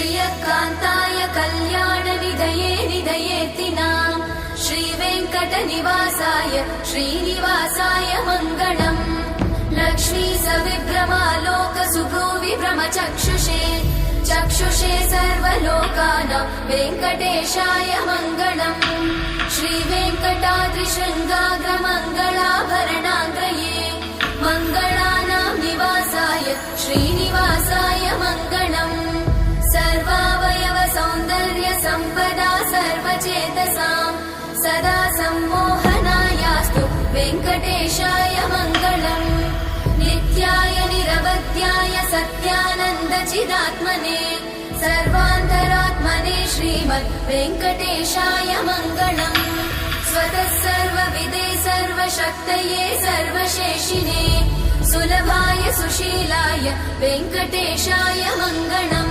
श्रियकान्ताय कल्याणनिधये निधयेत्तिनाम् श्रीवेङ्कटनिवासाय श्रीनिवासाय मङ्गलम् लक्ष्मी सविभ्रमालोकसुभ्रूविभ्रमचक्षुषे चक्षुषे सर्वलोकानां वेङ्कटेशाय मङ्गलम् श्रीवेङ्कटाद्रिशृङ्गाग्रमङ्गलाभरणाङ्ग्रये मङ्गलानां निवासाय श्रीनिवासाय मङ्गलम् सर्वावयव सौन्दर्य सम्पदा सर्वचेतसां सदा सम्मोहनायास्तु वेङ्कटेशाय मङ्गलम् नित्याय निरवध्याय सत्यानन्दचिदात्मने सर्वान्तरात्मने श्रीमद् वेङ्कटेशाय मङ्गलम् स्वतः सर्वविदे सर्वशक्तये सर्वशेषिने सुलभाय सुशीलाय वेङ्कटेशाय मङ्गलम्।